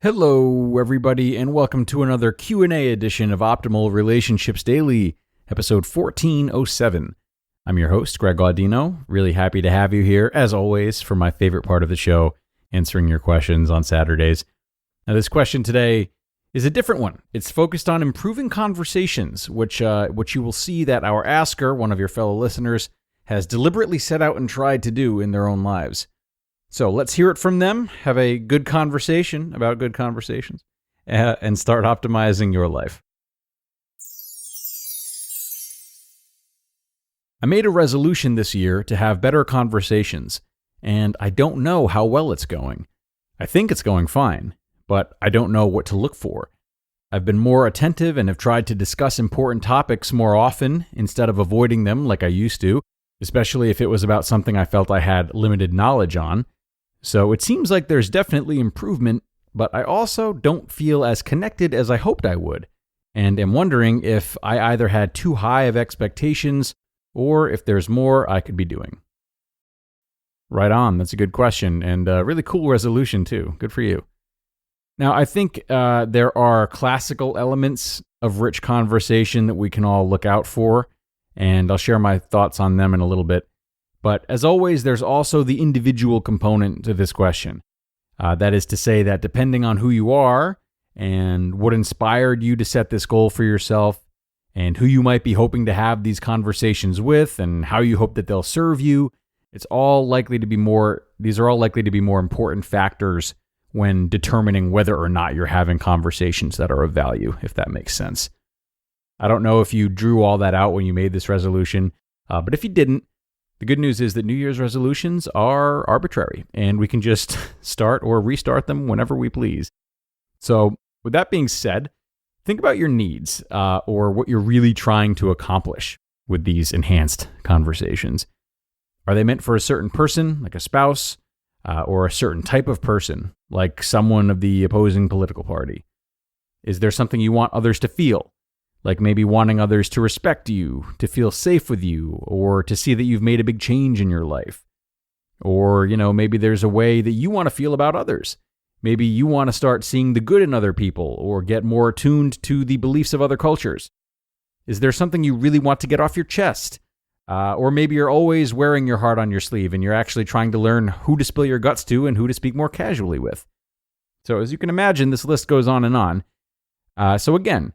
Hello, everybody, and welcome to another Q&A edition of Optimal Relationships Daily, episode 1407. I'm your host, Greg Audino. Really happy to have you here, as always, for my favorite part of the show, answering your questions on Saturdays. Now, this question today is a different one. It's focused on improving conversations, which you will see that our asker, one of your fellow listeners, has deliberately set out and tried to do in their own lives. So let's hear it from them, have a good conversation about good conversations, and start optimizing your life. I made a resolution this year to have better conversations, and I don't know how well it's going. I think it's going fine, but I don't know what to look for. I've been more attentive and have tried to discuss important topics more often instead of avoiding them like I used to, especially if it was about something I felt I had limited knowledge on. So it seems like there's definitely improvement, but I also don't feel as connected as I hoped I would, and am wondering if I either had too high of expectations or if there's more I could be doing. Right on, that's a good question, and a really cool resolution too. Good for you. Now, I think there are classical elements of rich conversation that we can all look out for, and I'll share my thoughts on them in a little bit. But as always, there's also the individual component to this question. That is to say that depending on who you are and what inspired you to set this goal for yourself and who you might be hoping to have these conversations with and how you hope that they'll serve you, these are all likely to be more important factors when determining whether or not you're having conversations that are of value, if that makes sense. I don't know if you drew all that out when you made this resolution, but if you didn't, the good news is that New Year's resolutions are arbitrary, and we can just start or restart them whenever we please. So, with that being said, think about your needs or what you're really trying to accomplish with these enhanced conversations. Are they meant for a certain person, like a spouse, or a certain type of person, like someone of the opposing political party? Is there something you want others to feel? Like maybe wanting others to respect you, to feel safe with you, or to see that you've made a big change in your life. Or, maybe there's a way that you want to feel about others. Maybe you want to start seeing the good in other people or get more attuned to the beliefs of other cultures. Is there something you really want to get off your chest? Or maybe you're always wearing your heart on your sleeve and you're actually trying to learn who to spill your guts to and who to speak more casually with. So as you can imagine, this list goes on and on. So again,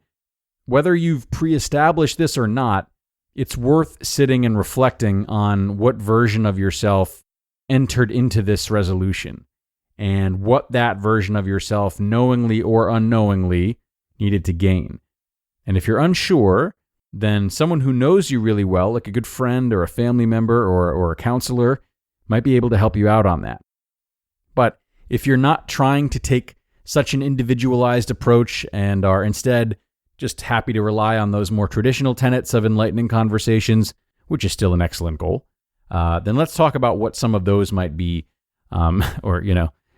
whether you've pre-established this or not, it's worth sitting and reflecting on what version of yourself entered into this resolution and what that version of yourself, knowingly or unknowingly, needed to gain. And if you're unsure, then someone who knows you really well, like a good friend or a family member or a counselor, might be able to help you out on that. But if you're not trying to take such an individualized approach and are instead just happy to rely on those more traditional tenets of enlightening conversations, which is still an excellent goal, then let's talk about what some of those might be, or,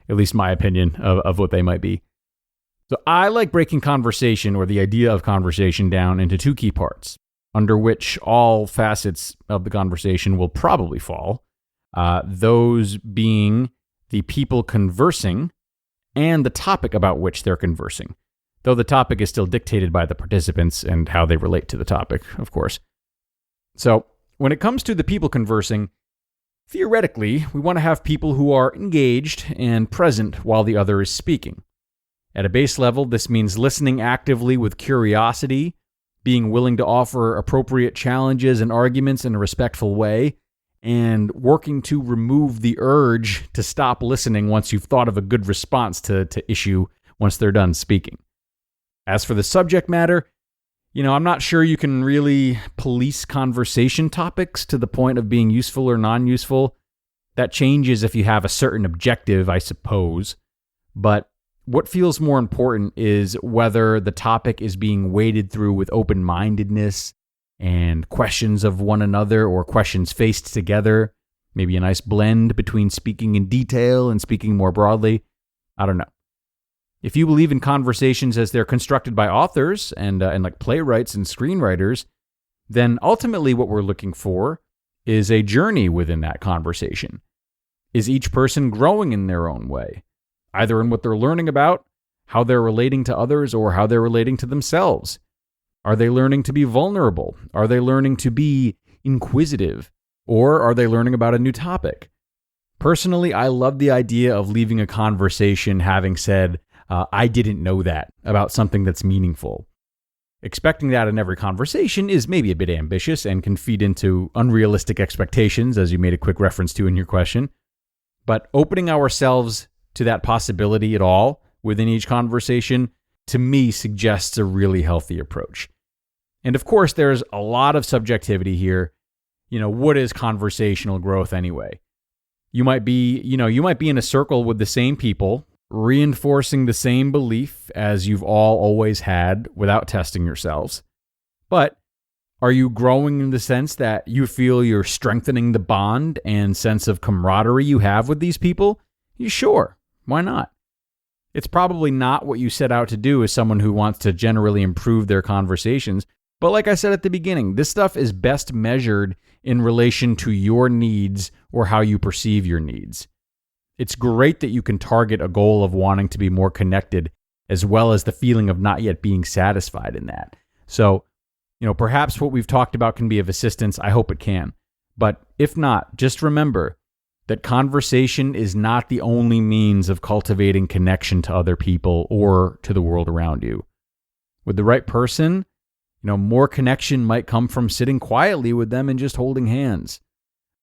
at least my opinion of what they might be. So I like breaking conversation or the idea of conversation down into two key parts, under which all facets of the conversation will probably fall, those being the people conversing and the topic about which they're conversing. Though the topic is still dictated by the participants and how they relate to the topic, of course. So, when it comes to the people conversing, theoretically, we want to have people who are engaged and present while the other is speaking. At a base level, this means listening actively with curiosity, being willing to offer appropriate challenges and arguments in a respectful way, and working to remove the urge to stop listening once you've thought of a good response to issue once they're done speaking. As for the subject matter, I'm not sure you can really police conversation topics to the point of being useful or non-useful. That changes if you have a certain objective, I suppose. But what feels more important is whether the topic is being waded through with open-mindedness and questions of one another or questions faced together, maybe a nice blend between speaking in detail and speaking more broadly. I don't know. If you believe in conversations as they're constructed by authors and like playwrights and screenwriters, then ultimately what we're looking for is a journey within that conversation. Is each person growing in their own way, either in what they're learning about, how they're relating to others or how they're relating to themselves? Are they learning to be vulnerable? Are they learning to be inquisitive? Or are they learning about a new topic? Personally, I love the idea of leaving a conversation having said, I didn't know that, about something that's meaningful. Expecting that in every conversation is maybe a bit ambitious and can feed into unrealistic expectations, as you made a quick reference to in your question. But opening ourselves to that possibility at all within each conversation, to me, suggests a really healthy approach. And of course, there's a lot of subjectivity here. What is conversational growth anyway? You might be in a circle with the same people, reinforcing the same belief as you've all always had without testing yourselves. But are you growing in the sense that you feel you're strengthening the bond and sense of camaraderie you have with these people? Sure, why not? It's probably not what you set out to do as someone who wants to generally improve their conversations. But like I said at the beginning, this stuff is best measured in relation to your needs or how you perceive your needs. It's great that you can target a goal of wanting to be more connected, as well as the feeling of not yet being satisfied in that. So, perhaps what we've talked about can be of assistance. I hope it can. But if not, just remember that conversation is not the only means of cultivating connection to other people or to the world around you. With the right person, more connection might come from sitting quietly with them and just holding hands.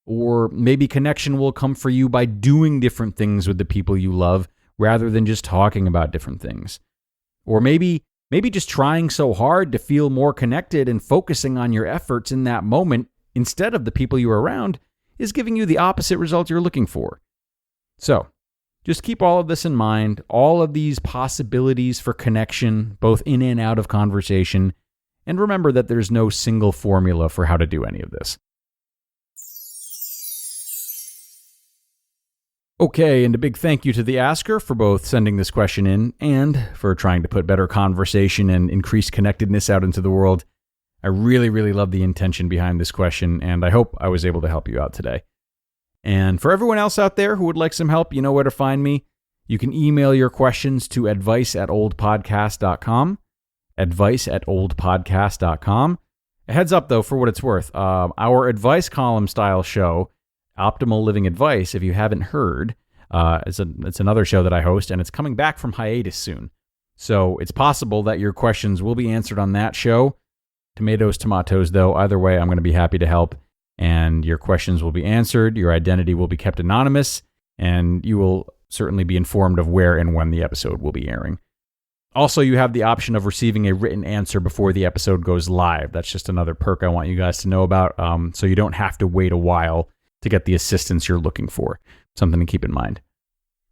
Or maybe connection will come for you by doing different things with the people you love rather than just talking about different things. Or maybe just trying so hard to feel more connected and focusing on your efforts in that moment instead of the people you're around is giving you the opposite result you're looking for. So, just keep all of this in mind, all of these possibilities for connection, both in and out of conversation, and remember that there's no single formula for how to do any of this. Okay, and a big thank you to the asker for both sending this question in and for trying to put better conversation and increased connectedness out into the world. I really, really love the intention behind this question, and I hope I was able to help you out today. And for everyone else out there who would like some help, you know where to find me. You can email your questions to advice@oldpodcast.com, advice@oldpodcast.com. A heads up, though, for what it's worth, our advice column style show, Optimal Living Advice, if you haven't heard, it's another show that I host, and it's coming back from hiatus soon. So it's possible that your questions will be answered on that show. Tomatoes, though. Either way, I'm going to be happy to help, and your questions will be answered, your identity will be kept anonymous, and you will certainly be informed of where and when the episode will be airing. Also, you have the option of receiving a written answer before the episode goes live. That's just another perk I want you guys to know about, so you don't have to wait a while to get the assistance you're looking for. Something to keep in mind.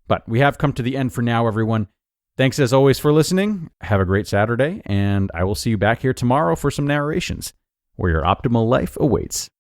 But we have come to the end for now, everyone. Thanks as always for listening. Have a great Saturday, and I will see you back here tomorrow for some narrations, where your optimal life awaits.